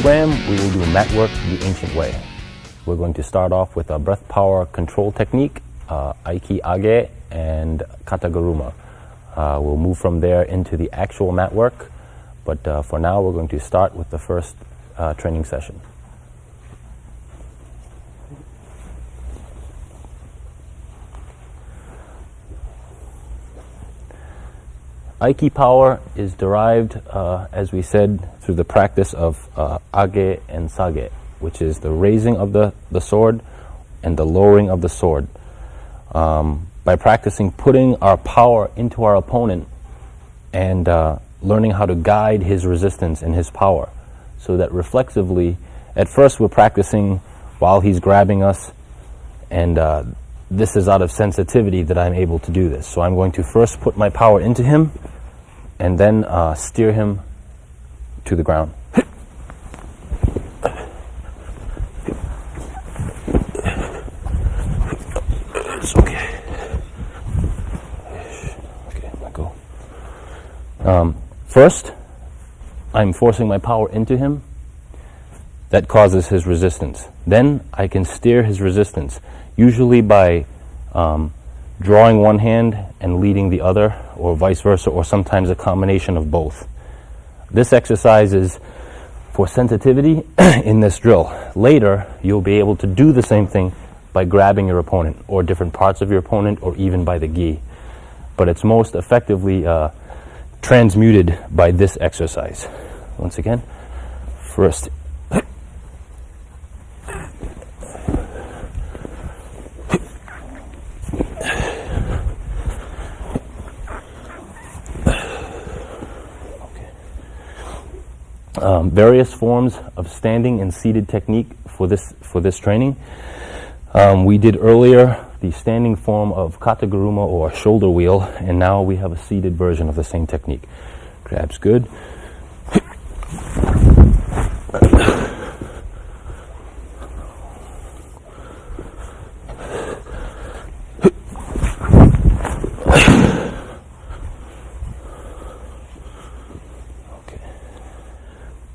program, we will do mat work the ancient way. We're going to start off with a breath power control technique, Aiki Age and Kataguruma. We'll move from there into the actual mat work, but for now we're going to start with the first training session. Aiki power is derived, as we said, through the practice of age and sage, which is the raising of the sword and the lowering of the sword. By practicing putting our power into our opponent and learning how to guide his resistance and his power, so that reflexively, at first we're practicing while he's grabbing us, and this is out of sensitivity that I'm able to do this. So I'm going to first put my power into him and then steer him to the ground. It's okay. Okay, let go. First, I'm forcing my power into him. That causes his resistance. Then I can steer his resistance, usually by drawing one hand and leading the other, or vice versa, or sometimes a combination of both. This exercise is for sensitivity in this drill. Later, you'll be able to do the same thing by grabbing your opponent, or different parts of your opponent, or even by the gi. But it's most effectively transmuted by this exercise. Once again, first. Various forms of standing and seated technique for this training. We did earlier the standing form of Kataguruma, or shoulder wheel, and now we have a seated version of the same technique. Grabs good.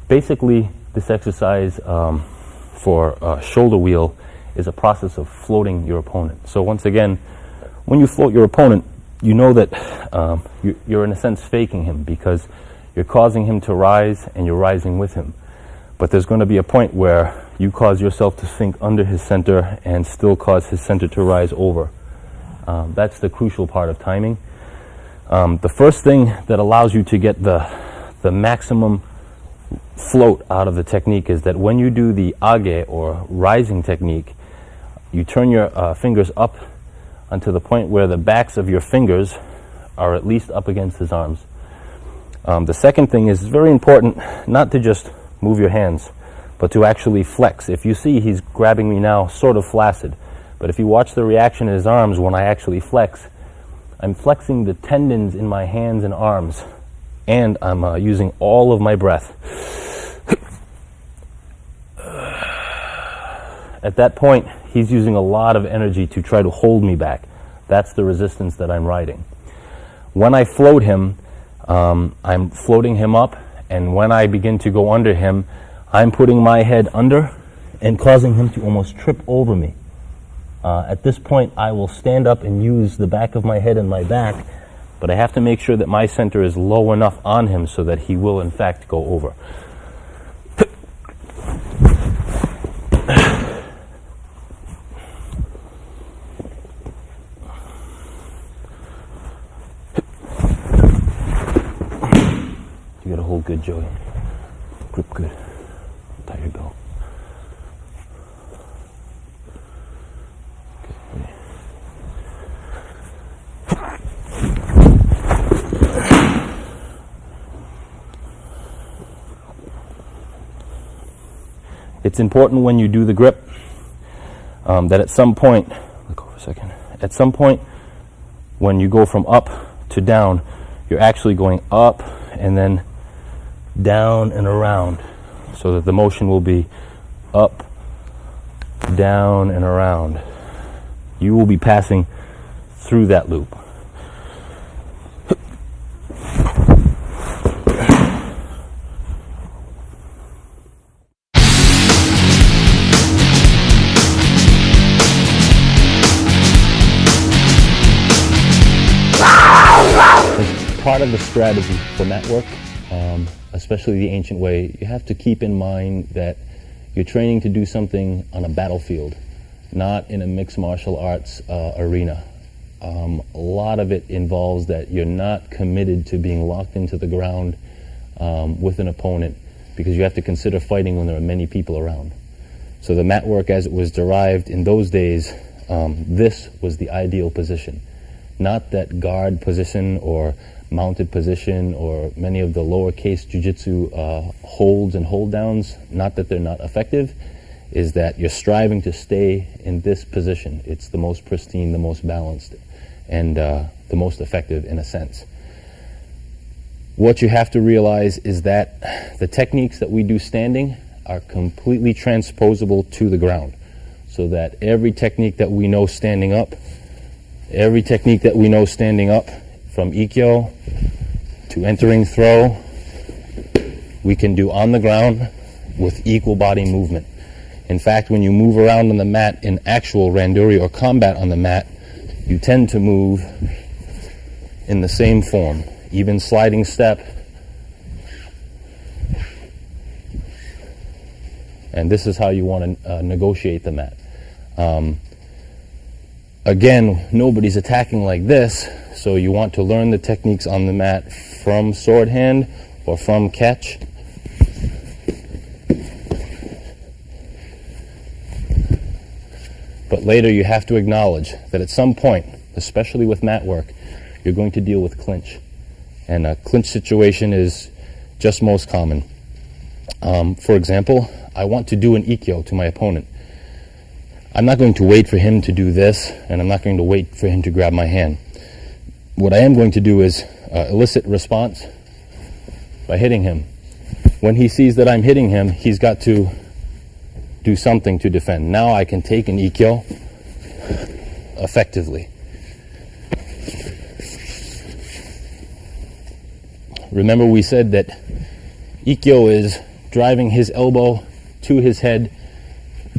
Basically, this exercise for shoulder wheel is a process of floating your opponent. So once again, when you float your opponent, you know that you're in a sense faking him, because you're causing him to rise and you're rising with him. But there's going to be a point where you cause yourself to sink under his center and still cause his center to rise over. That's the crucial part of timing. The first thing that allows you to get the maximum float out of the technique is that when you do the age, or rising technique, you turn your fingers up until the point where the backs of your fingers are at least up against his arms. The second thing is very important, not to just move your hands, but to actually flex. If you see, he's grabbing me now sort of flaccid, but if you watch the reaction in his arms when I actually flex, I'm flexing the tendons in my hands and arms, and I'm using all of my breath. At that point, he's using a lot of energy to try to hold me back. That's the resistance that I'm riding. When I float him, I'm floating him up, and when I begin to go under him, I'm putting my head under and causing him to almost trip over me. At this point, I will stand up and use the back of my head and my back, but I have to make sure that my center is low enough on him so that he will in fact go over. You gotta hold good, Joey. Grip good. Tie your belt. Okay. It's important when you do the grip that at some point, let go for a second, at some point when you go from up to down, you're actually going up and then down and around, so that the motion will be up, down, and around. You will be passing through that loop. part of the strategy for mat work, especially the ancient way, you have to keep in mind that you're training to do something on a battlefield, not in a mixed martial arts arena. A lot of it involves that you're not committed to being locked into the ground with an opponent, because you have to consider fighting when there are many people around. So the mat work as it was derived in those days, this was the ideal position. Not that guard position or mounted position or many of the lowercase jiu-jitsu holds and hold downs, not that they're not effective, is that you're striving to stay in this position. It's the most pristine, the most balanced, and the most effective in a sense. What you have to realize is that the techniques that we do standing are completely transposable to the ground. So that every technique that we know standing up, from ikkyo to entering throw, we can do on the ground with equal body movement. In fact, when you move around on the mat in actual randori or combat on the mat, you tend to move in the same form, even sliding step. And this is how you want to negotiate the mat. Again, nobody's attacking like this, so you want to learn the techniques on the mat from sword hand or from catch. But later you have to acknowledge that at some point, especially with mat work, you're going to deal with clinch. And a clinch situation is just most common. For example, I want to do an ikkyo to my opponent. I'm not going to wait for him to do this, and I'm not going to wait for him to grab my hand. What I am going to do is elicit response by hitting him. When he sees that I'm hitting him, he's got to do something to defend. Now I can take an ikkyo effectively. Remember, we said that ikkyo is driving his elbow to his head,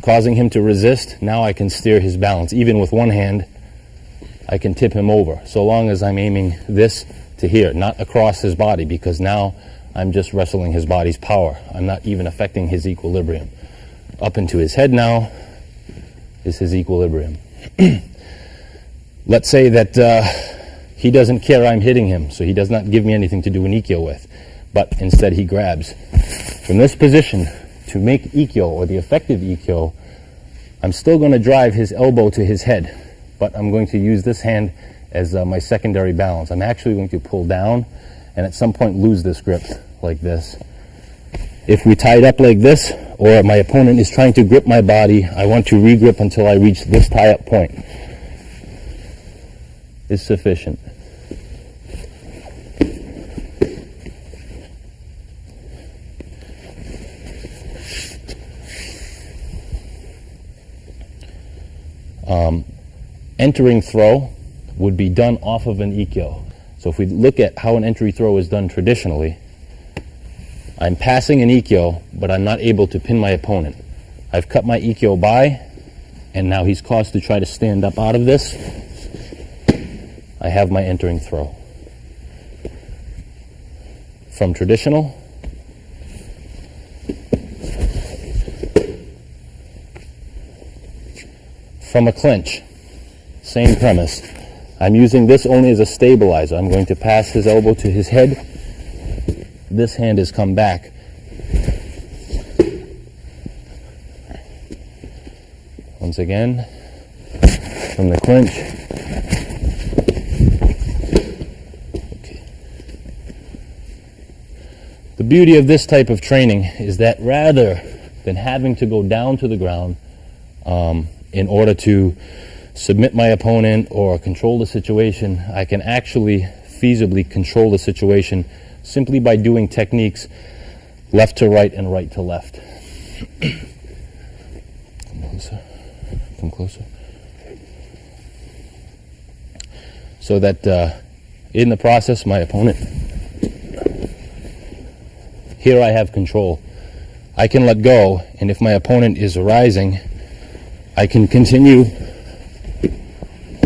causing him to resist. Now I can steer his balance. Even with one hand, I can tip him over, so long as I'm aiming this to here, not across his body, because now I'm just wrestling his body's power. I'm not even affecting his equilibrium. Up into his head now is his equilibrium. Let's say that he doesn't care I'm hitting him, so he does not give me anything to do an ikkyo with, but instead he grabs. From this position, to make ikkyo, or the effective ikkyo, I'm still going to drive his elbow to his head, but I'm going to use this hand as my secondary balance. I'm actually going to pull down and at some point lose this grip like this. If we tie it up like this, or my opponent is trying to grip my body, I want to re-grip until I reach this tie-up point. Is sufficient. Entering throw would be done off of an ikkyo. So if we look at how an entry throw is done traditionally, I'm passing an ikkyo, but I'm not able to pin my opponent. I've cut my ikkyo by, and now he's caused to try to stand up out of this. I have my entering throw. From traditional, from a clinch, same premise. I'm using this only as a stabilizer. I'm going to pass his elbow to his head. This hand has come back. Once again, from the clinch. Okay. The beauty of this type of training is that rather than having to go down to the ground in order to submit my opponent or control the situation, I can actually feasibly control the situation simply by doing techniques left to right and right to left. Come closer. Come closer. So that in the process, my opponent, here I have control. I can let go, and if my opponent is rising, I can continue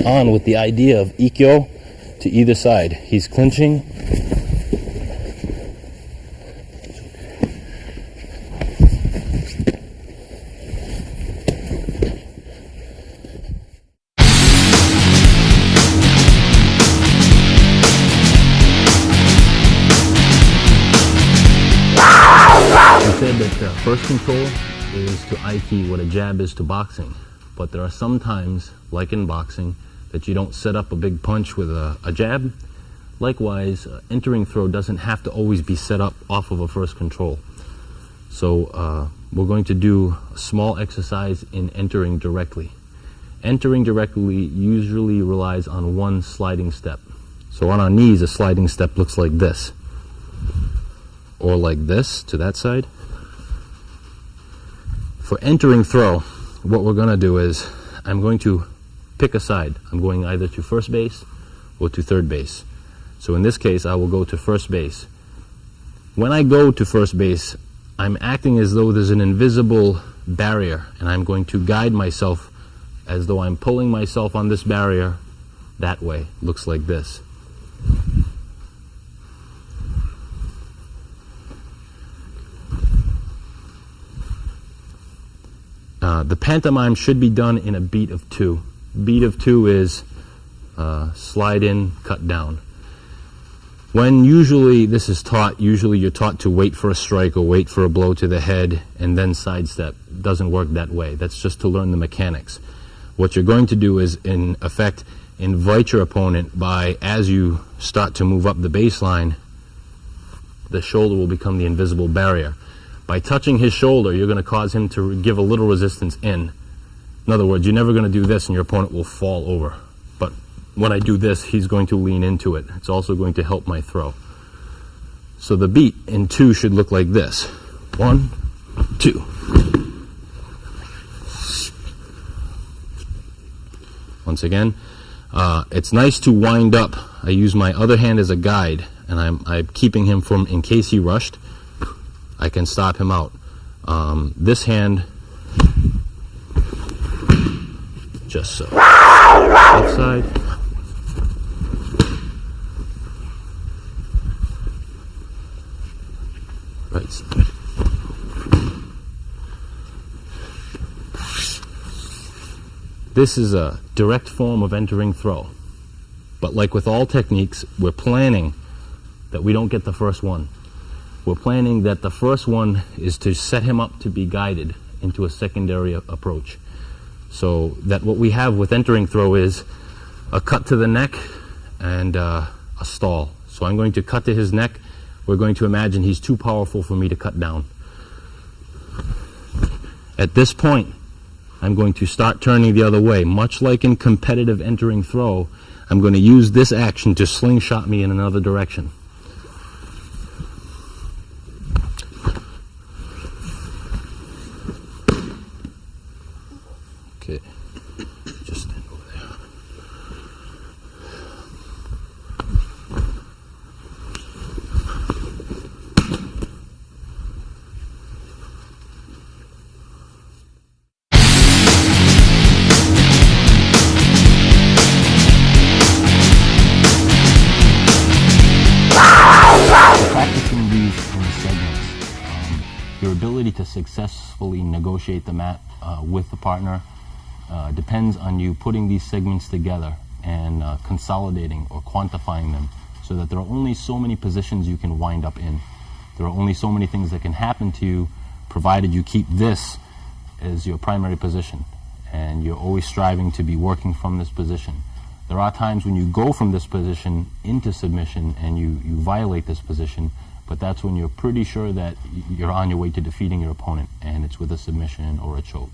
on with the idea of ikkyo to either side. He's clinching. Said that first control is to Aiki what a jab is to boxing, but there are some times, like in boxing, that you don't set up a big punch with a jab. Likewise, entering throw doesn't have to always be set up off of a first control. So we're going to do a small exercise in entering directly. Entering directly usually relies on one sliding step. So on our knees, a sliding step looks like this, or like this to that side. For entering throw, what we're going to do is I'm going to pick a side. I'm going either to first base or to third base. So in this case, I will go to first base. When I go to first base, I'm acting as though there's an invisible barrier, and I'm going to guide myself as though I'm pulling myself on this barrier that way. Looks like this. The pantomime should be done in a beat of 2. Beat of 2 is slide in, cut down. When usually this is taught, usually you're taught to wait for a strike or wait for a blow to the head and then sidestep. It doesn't work that way. That's just to learn the mechanics. What you're going to do is, in effect, invite your opponent by, as you start to move up the baseline, the shoulder will become the invisible barrier. By touching his shoulder, you're going to cause him to give a little resistance in. In other words, you're never going to do this and your opponent will fall over. But when I do this, he's going to lean into it. It's also going to help my throw. So the beat in 2 should look like this. 1, 2. Once again, it's nice to wind up. I use my other hand as a guide, and I'm keeping him from, in case he rushed, I can stop him out. This hand, just so. Left side. Right side. This is a direct form of entering throw. But like with all techniques, we're planning that we don't get the first one. We're planning that the first one is to set him up to be guided into a secondary approach. So that what we have with entering throw is a cut to the neck and a stall. So I'm going to cut to his neck. We're going to imagine he's too powerful for me to cut down. At this point, I'm going to start turning the other way. Much like in competitive entering throw, I'm going to use this action to slingshot me in another direction. Okay, just stand over there. Practicing these in segments, your ability to successfully negotiate the mat with the partner depends on you putting these segments together and consolidating or quantifying them so that there are only so many positions you can wind up in. There are only so many things that can happen to you provided you keep this as your primary position and you're always striving to be working from this position. There are times when you go from this position into submission and you violate this position, but that's when you're pretty sure that you're on your way to defeating your opponent and it's with a submission or a choke.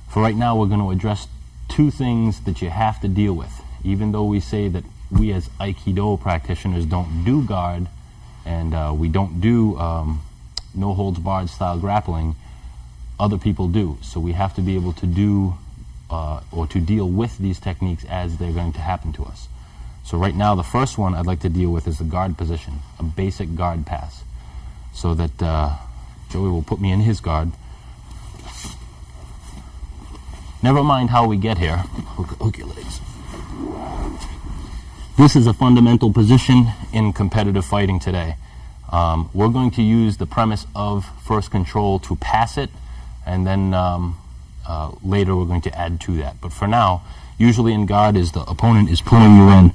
For right now, we're going to address 2 things that you have to deal with. Even though we say that we as Aikido practitioners don't do guard and we don't do no holds barred style grappling, other people do. So we have to be able to do or to deal with these techniques as they're going to happen to us. So right now, the first one I'd like to deal with is the guard position, a basic guard pass. So that Joey will put me in his guard. Never mind how we get here. Hook your legs. This is a fundamental position in competitive fighting today. We're going to use the premise of first control to pass it, and then later we're going to add to that. But for now, usually in guard is the opponent is pulling you in.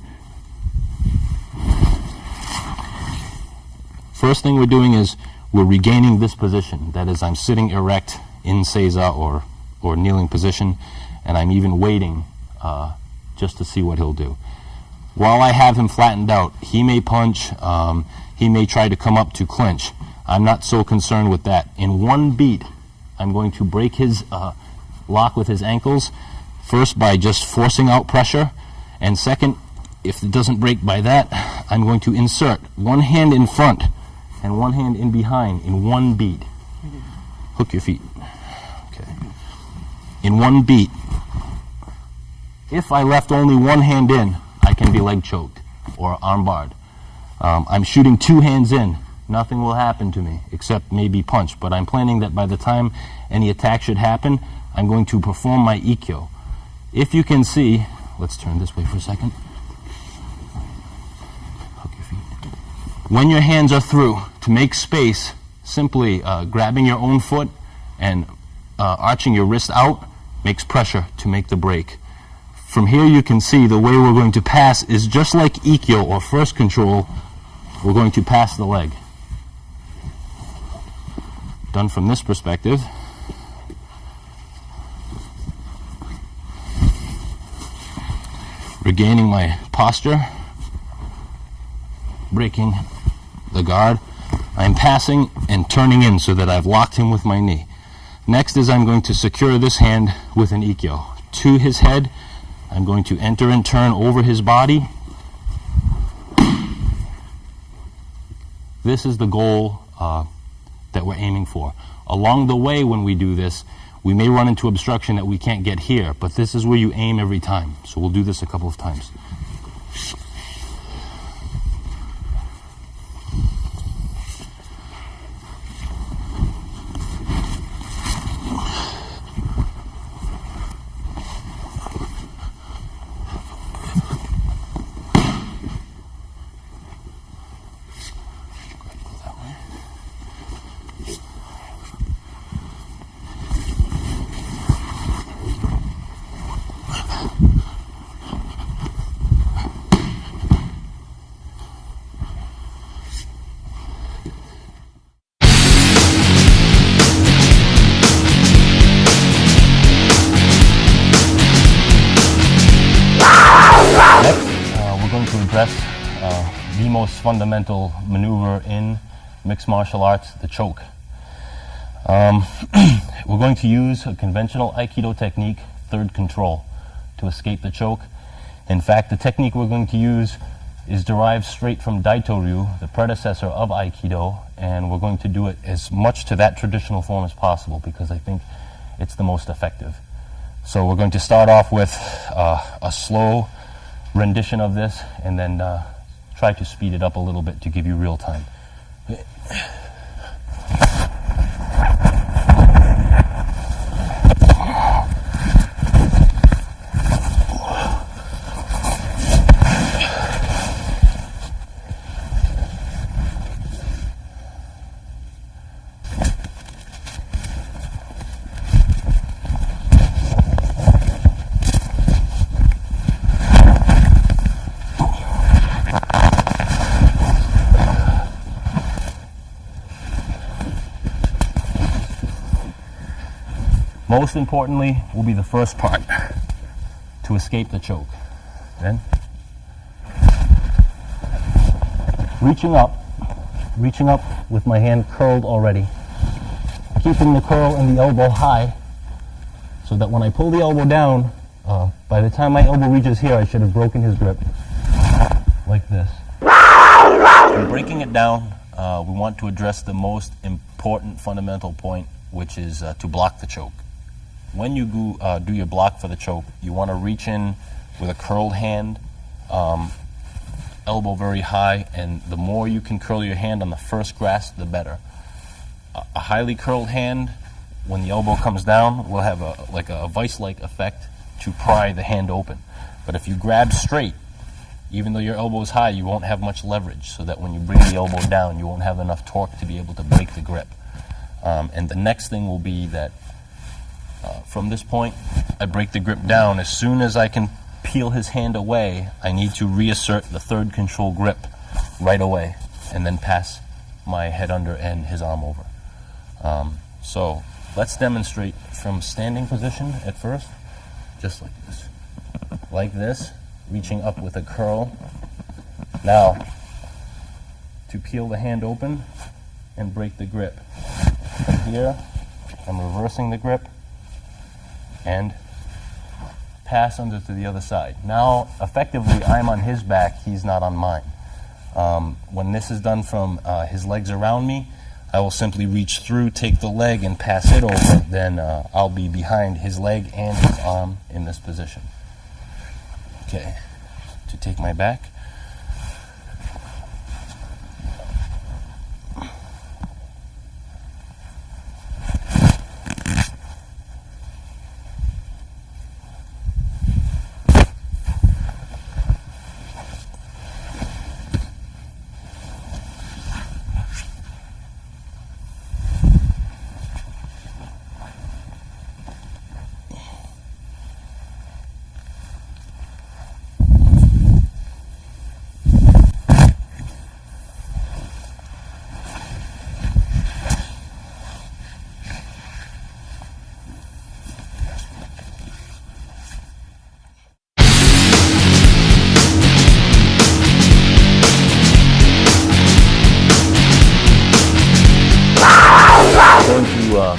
First thing we're doing is we're regaining this position. That is, I'm sitting erect in seiza or kneeling position, and I'm even waiting just to see what he'll do. While I have him flattened out, he may punch, he may try to come up to clinch. I'm not so concerned with that. In one beat, I'm going to break his lock with his ankles, first by just forcing out pressure, and second, if it doesn't break by that, I'm going to insert one hand in front and one hand in behind in one beat. Hook your feet. Okay. In one beat. If I left only one hand in, I can be leg choked or arm barred. I'm shooting two hands in. Nothing will happen to me except maybe punch, but I'm planning that by the time any attack should happen, I'm going to perform my ikkyo. If you can see, let's turn this way for a second. Hook your feet. When your hands are through, to make space, simply grabbing your own foot and arching your wrist out makes pressure to make the break. From here you can see the way we're going to pass is just like ikkyo or first control. We're going to pass the leg. Done from this perspective. Regaining my posture, breaking the guard. I'm passing and turning in so that I've locked him with my knee. Next is I'm going to secure this hand with an ikkyo. To his head, I'm going to enter and turn over his body. This is the goal that we're aiming for. Along the way when we do this, we may run into obstruction that we can't get here, but this is where you aim every time. So we'll do this a couple of times. The most fundamental maneuver in mixed martial arts, the choke. We're going to use a conventional Aikido technique, third control, to escape the choke. In fact, the technique we're going to use is derived straight from Daito-ryu, the predecessor of Aikido, and we're going to do it as much to that traditional form as possible because I think it's the most effective. So we're going to start off with a slow rendition of this and then try to speed it up a little bit to give you real time. Most importantly will be the first part, to escape the choke. Then, reaching up with my hand curled already, keeping the curl and the elbow high, so that when I pull the elbow down, by the time my elbow reaches here, I should have broken his grip, like this. In breaking it down, we want to address the most important fundamental point, which is to block the choke. When you do your block for the choke, you want to reach in with a curled hand, elbow very high, and the more you can curl your hand on the first grasp, the better. A highly curled hand, when the elbow comes down, will have a vice-like effect to pry the hand open. But if you grab straight Even though your elbow is high, you won't have much leverage, so that when you bring the elbow down, you won't have enough torque to be able to break the grip. And the next thing will be that from this point, I break the grip down. As soon as I can peel his hand away, I need to reassert the third control grip right away, and then pass my head under and his arm over. So let's demonstrate from standing position at first, just like this. Like this, reaching up with a curl. Now, to peel the hand open and break the grip. From here, I'm reversing the grip and pass under to the other side. Now, effectively, I'm on his back, he's not on mine. When this is done from his legs around me, I will simply reach through, take the leg, and pass it over. Then I'll be behind his leg and his arm in this position. Okay, to take my back.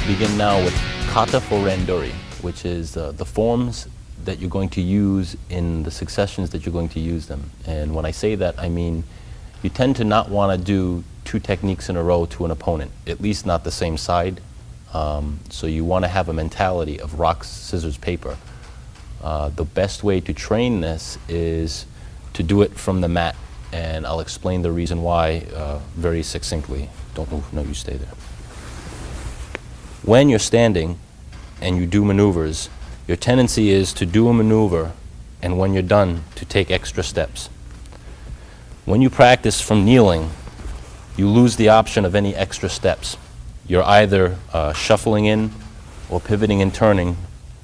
Begin now with kata for randori, which is the forms that you're going to use in the successions that you're going to use them. And when I say that, I mean you tend to not want to do two techniques in a row to an opponent, at least not the same side. So you want to have a mentality of rock, scissors, paper. The best way to train this is to do it from the mat, and I'll explain the reason why very succinctly. Don't move, no, you stay there. When you're standing and you do maneuvers, your tendency is to do a maneuver, and when you're done, to take extra steps. When you practice from kneeling, you lose the option of any extra steps. You're either shuffling in or pivoting and turning,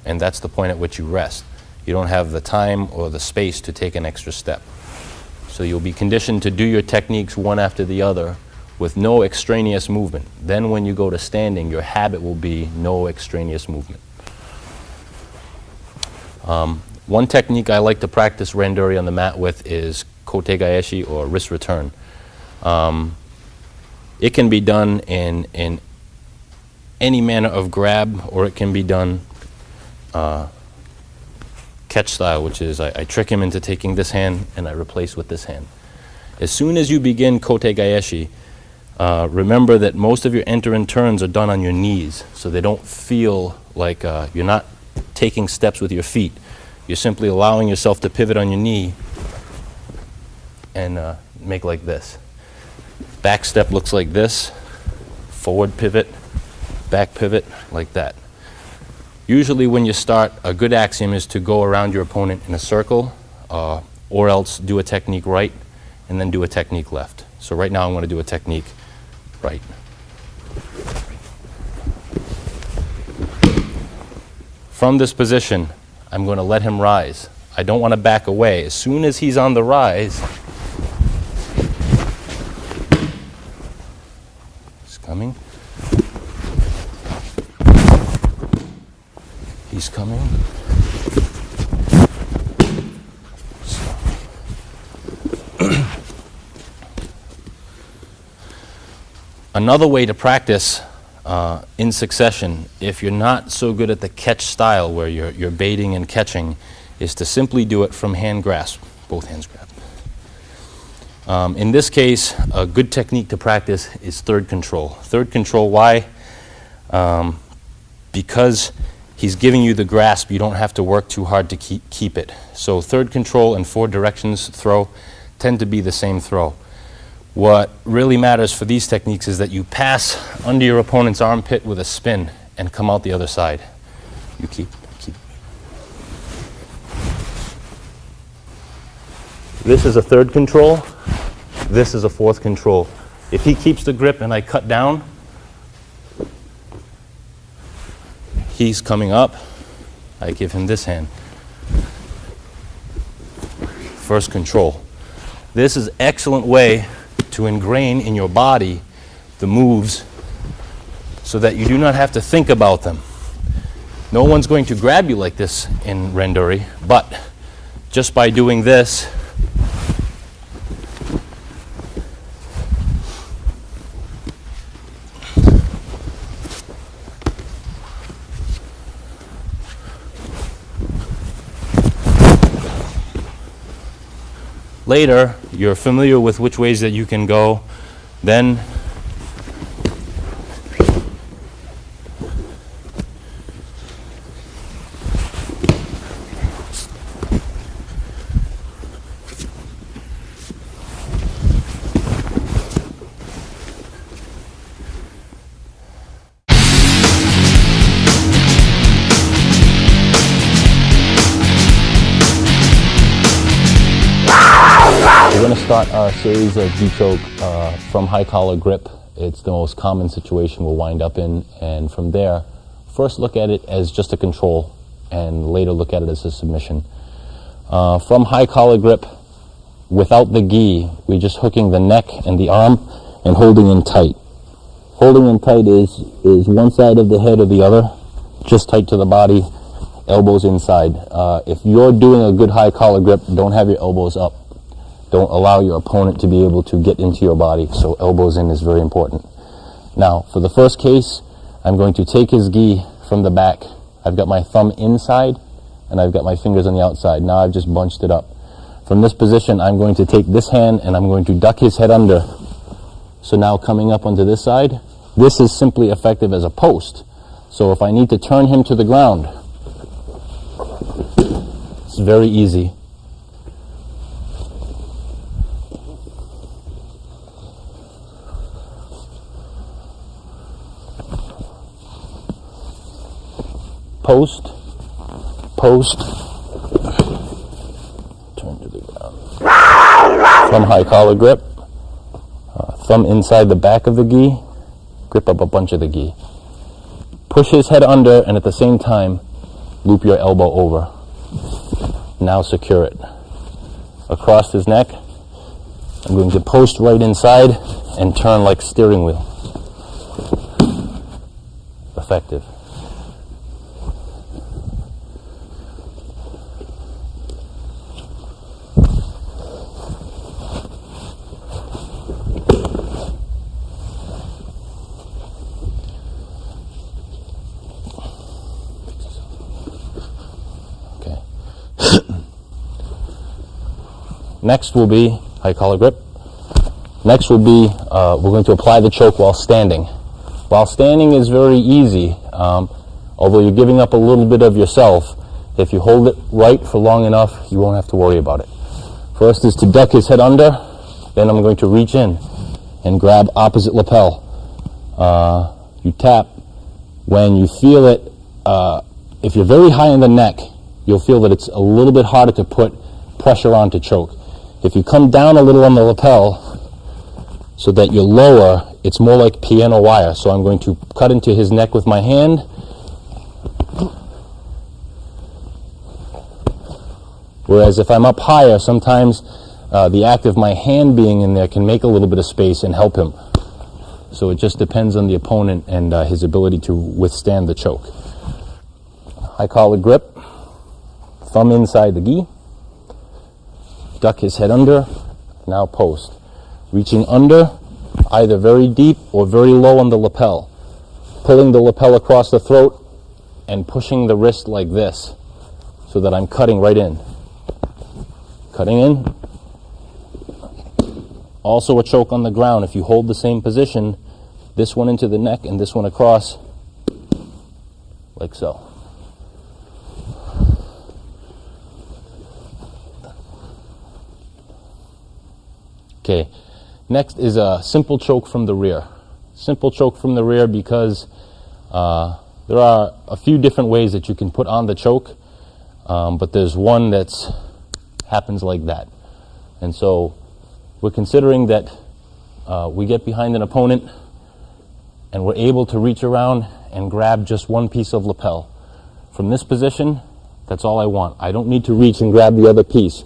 and that's the point at which you rest. You don't have the time or the space to take an extra step. So you'll be conditioned to do your techniques one after the other with no extraneous movement. Then when you go to standing, your habit will be no extraneous movement. One technique I like to practice randori on the mat with is kote gaeshi, or wrist return. It can be done in any manner of grab, or it can be done catch style, which is I trick him into taking this hand and I replace with this hand. As soon as you begin kote gaeshi, remember that most of your enter and turns are done on your knees, so they don't feel like you're not taking steps with your feet. You're simply allowing yourself to pivot on your knee and make like this. Back step looks like this, forward pivot, back pivot, like that. Usually when you start, a good axiom is to go around your opponent in a circle, or else do a technique right and then do a technique left. So right now I'm going to do a technique right. From this position, I'm going to let him rise. I don't want to back away. As soon as he's on the rise, he's coming. He's coming. Another way to practice in succession, if you're not so good at the catch style where you're baiting and catching, is to simply do it from hand grasp, both hands grab. In this case, a good technique to practice is third control. Third control, why? Because he's giving you the grasp, you don't have to work too hard to keep it. So third control and four directions throw tend to be the same throw. What really matters for these techniques is that you pass under your opponent's armpit with a spin and come out the other side. You keep. This is a third control. This is a fourth control. If he keeps the grip and I cut down, he's coming up. I give him this hand. First control. This is an excellent way to ingrain in your body the moves so that you do not have to think about them. No one's going to grab you like this in Randori, but just by doing this, later, you're familiar with which ways that you can go. Then we're going to start our series of D-choke from high collar grip. It's the most common situation we'll wind up in, and from there, first look at it as just a control, and later look at it as a submission. From high collar grip, without the gi, we're just hooking the neck and the arm and holding in tight. Holding in tight is one side of the head or the other, just tight to the body, elbows inside. If you're doing a good high collar grip, don't have your elbows up. Don't allow your opponent to be able to get into your body, so elbows in is very important. Now, for the first case, I'm going to take his gi from the back. I've got my thumb inside, and I've got my fingers on the outside. Now I've just bunched it up. From this position, I'm going to take this hand, and I'm going to duck his head under. So now coming up onto this side, this is simply effective as a post. So if I need to turn him to the ground, it's very easy. Post, post, turn to the ground. From high collar grip, thumb inside the back of the gi, grip up a bunch of the gi. Push his head under, and at the same time, loop your elbow over. Now secure it. Across his neck, I'm going to post right inside and turn like steering wheel. Effective. Next will be high collar grip. Next will be, we're going to apply the choke while standing. While standing is very easy, although you're giving up a little bit of yourself. If you hold it right for long enough, you won't have to worry about it. First is to duck his head under, then I'm going to reach in and grab opposite lapel. You tap. When you feel it, if you're very high in the neck, you'll feel that it's a little bit harder to put pressure on to choke. If you come down a little on the lapel so that you're lower, it's more like piano wire. So I'm going to cut into his neck with my hand. Whereas if I'm up higher, sometimes the act of my hand being in there can make a little bit of space and help him. So it just depends on the opponent and his ability to withstand the choke. High collar grip, thumb inside the gi. Duck his head under, now post. Reaching under, either very deep or very low on the lapel. Pulling the lapel across the throat and pushing the wrist like this so that I'm cutting right in. Cutting in. Also a choke on the ground. If you hold the same position, this one into the neck and this one across, like so. Okay, next is a simple choke from the rear. Simple choke from the rear because there are a few different ways that you can put on the choke, but there's one that happens like that. And so we're considering that we get behind an opponent and we're able to reach around and grab just one piece of lapel. From this position, that's all I want. I don't need to reach and grab the other piece.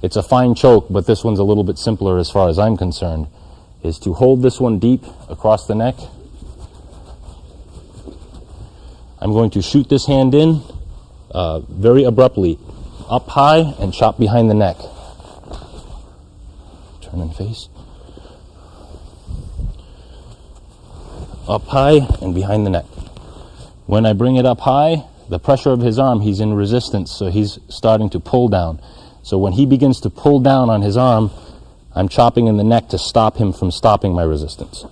It's a fine choke, but this one's a little bit simpler as far as I'm concerned, is to hold this one deep across the neck. I'm going to shoot this hand in very abruptly, up high and chop behind the neck. Turn and face. Up high and behind the neck. When I bring it up high, the pressure of his arm, he's in resistance, so he's starting to pull down. So when he begins to pull down on his arm, I'm chopping in the neck to stop him from stopping my resistance.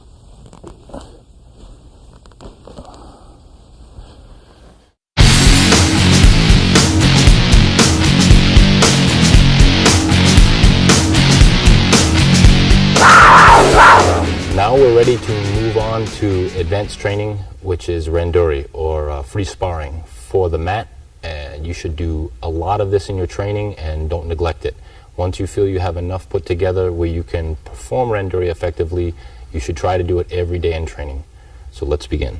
Now we're ready to move on to advanced training, which is randori, or free sparring for the mat. And you should do a lot of this in your training and don't neglect it. Once you feel you have enough put together where you can perform randori effectively, you should try to do it every day in training. So let's begin.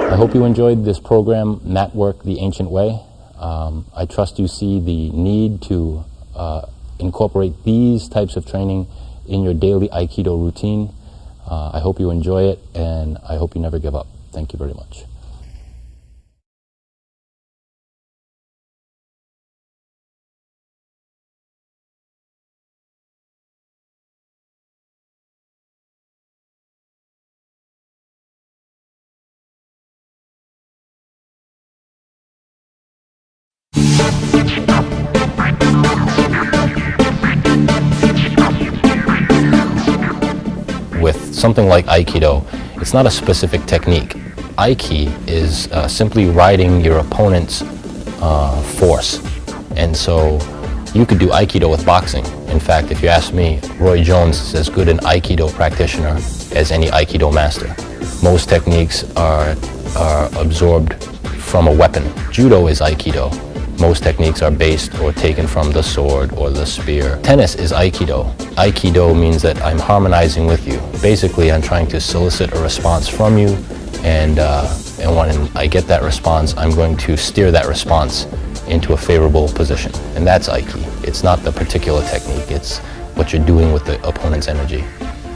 I hope you enjoyed this program, Mat Work the Ancient Way. I trust you see the need to incorporate these types of training in your daily Aikido routine. I hope you enjoy it, and I hope you never give up. Thank you very much. something like Aikido, it's not a specific technique. Aiki is simply riding your opponent's force. And so you could do Aikido with boxing. In fact, if you ask me, Roy Jones is as good an Aikido practitioner as any Aikido master. Most techniques are absorbed from a weapon. Judo is Aikido. Most techniques are based or taken from the sword or the spear. Tennis is Aikido. Aikido means that I'm harmonizing with you. Basically, I'm trying to solicit a response from you, and when I get that response, I'm going to steer that response into a favorable position. And that's Aiki. It's not the particular technique, it's what you're doing with the opponent's energy.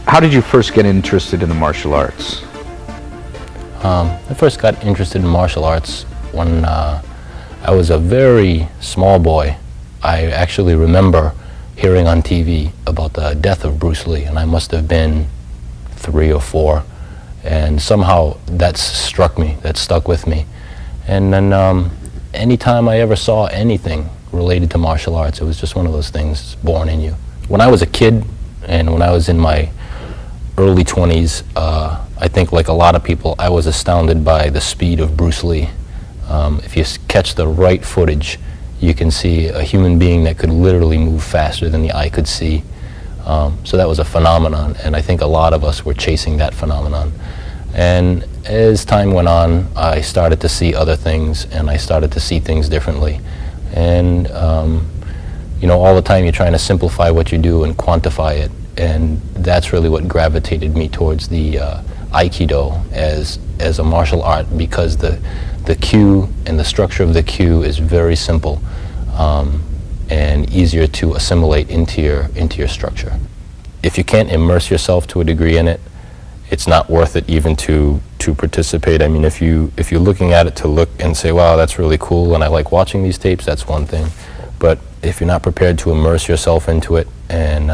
How did you first get interested in the martial arts? I first got interested in martial arts when I was a very small boy. I actually remember hearing on TV about the death of Bruce Lee, and I must have been 3 or 4. And somehow that struck me, that stuck with me. And then anytime I ever saw anything related to martial arts, it was just one of those things born in you. When I was a kid, and when I was in my early 20s, I think like a lot of people, I was astounded by the speed of Bruce Lee. If you catch the right footage, you can see a human being that could literally move faster than the eye could see. So that was a phenomenon, and I think a lot of us were chasing that phenomenon. And as time went on, I started to see other things, and I started to see things differently. And you know, all the time you're trying to simplify what you do and quantify it, and that's really what gravitated me towards the Aikido as a martial art, because the cue and the structure of the cue is very simple and easier to assimilate into your structure. If you can't immerse yourself to a degree in it, it's not worth it even to participate. I mean, if you're looking at it to look and say, wow, that's really cool and I like watching these tapes, that's one thing. But if you're not prepared to immerse yourself into it and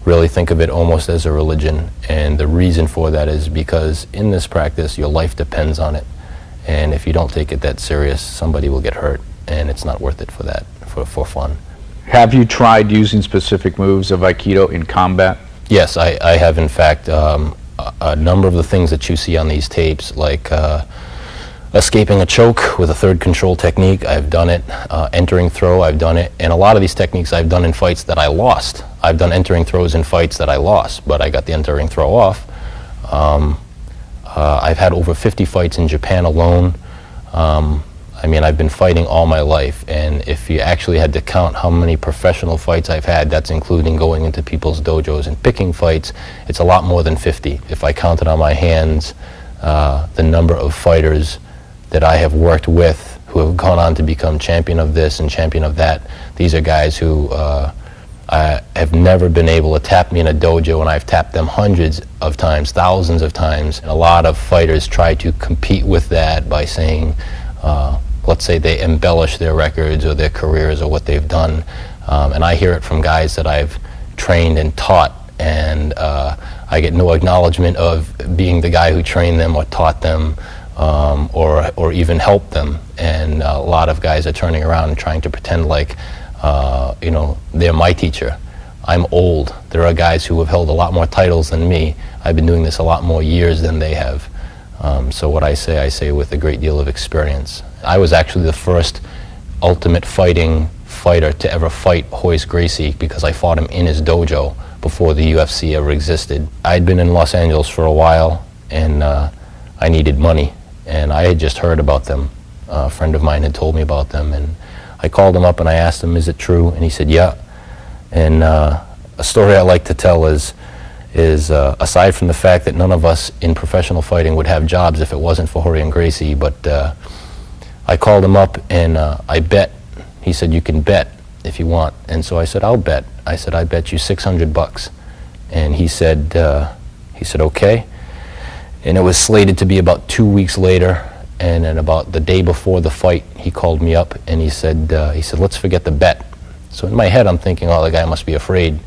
really think of it almost as a religion, and the reason for that is because in this practice your life depends on it, and if you don't take it that serious, somebody will get hurt, and it's not worth it for fun. Have you tried using specific moves of Aikido in combat? Yes, I have. In fact, a number of the things that you see on these tapes, like escaping a choke with a third control technique, I've done it. Entering throw, I've done it. And a lot of these techniques I've done in fights that I lost. I've done entering throws in fights that I lost, but I got the entering throw off. I've had over 50 fights in Japan alone. I mean, I've been fighting all my life, and if you actually had to count how many professional fights I've had, that's including going into people's dojos and picking fights, it's a lot more than 50. If I counted on my hands the number of fighters that I have worked with who have gone on to become champion of this and champion of that, these are guys who have never been able to tap me in a dojo, and I've tapped them hundreds of times, thousands of times. And a lot of fighters try to compete with that by saying, let's say they embellish their records or their careers or what they've done. And I hear it from guys that I've trained and taught, and I get no acknowledgement of being the guy who trained them or taught them or even helped them. And a lot of guys are turning around and trying to pretend like you know, they're my teacher. I'm old. There are guys who have held a lot more titles than me. I've been doing this a lot more years than they have. So what I say with a great deal of experience. I was actually the first ultimate fighter to ever fight Royce Gracie, because I fought him in his dojo before the UFC ever existed. I'd been in Los Angeles for a while, and I needed money, and I had just heard about them. A friend of mine had told me about them, and I called him up and I asked him, is it true? And he said, yeah. And a story I like to tell is aside from the fact that none of us in professional fighting would have jobs if it wasn't for Royce and Gracie, but I called him up and I bet. He said, you can bet if you want. And so I said, I'll bet. I said, I bet you $600. And he said, okay. And it was slated to be about 2 weeks later. And then about the day before the fight, he called me up and he said, let's forget the bet. So in my head, I'm thinking, oh, the guy must be afraid.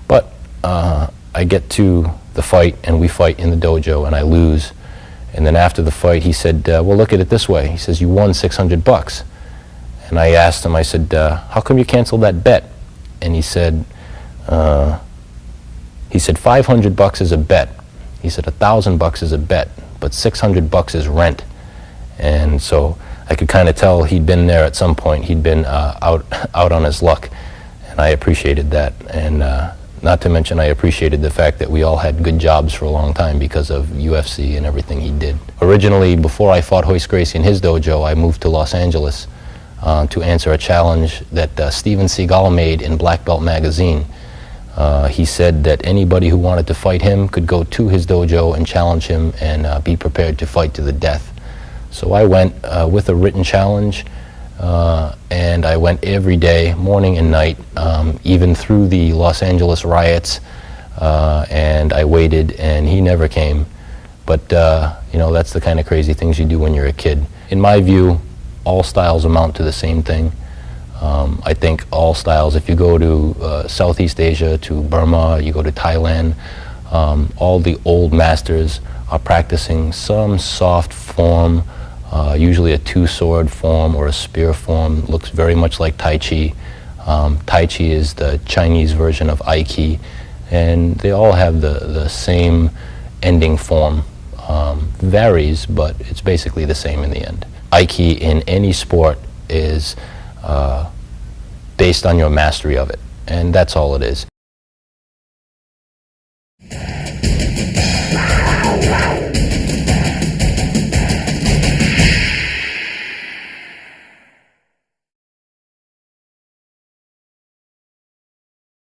But I get to the fight, and we fight in the dojo, and I lose. And then after the fight, he said, well, look at it this way. He says, you won $600. And I asked him, I said, how come you canceled that bet? And he said $500 is a bet. He said, $1,000 is a bet, but $600 is rent. And so I could kind of tell he'd been there at some point. He'd been out on his luck, and I appreciated that. And not to mention, I appreciated the fact that we all had good jobs for a long time because of UFC and everything he did. Originally, before I fought Royce Gracie in his dojo, I moved to Los Angeles to answer a challenge that Steven Seagal made in Black Belt magazine. He said that anybody who wanted to fight him could go to his dojo and challenge him and be prepared to fight to the death. So I went with a written challenge, and I went every day, morning and night, even through the Los Angeles riots, and I waited, and he never came. But, you know, that's the kind of crazy things you do when you're a kid. In my view, all styles amount to the same thing. I think all styles, if you go to Southeast Asia, to Burma, you go to Thailand, all the old masters are practicing some soft form, usually a two-sword form or a spear form. Looks very much like Tai Chi. Tai Chi is the Chinese version of Aiki, and they all have the same ending form. Varies, but it's basically the same in the end. Aiki in any sport is based on your mastery of it, and that's all it is.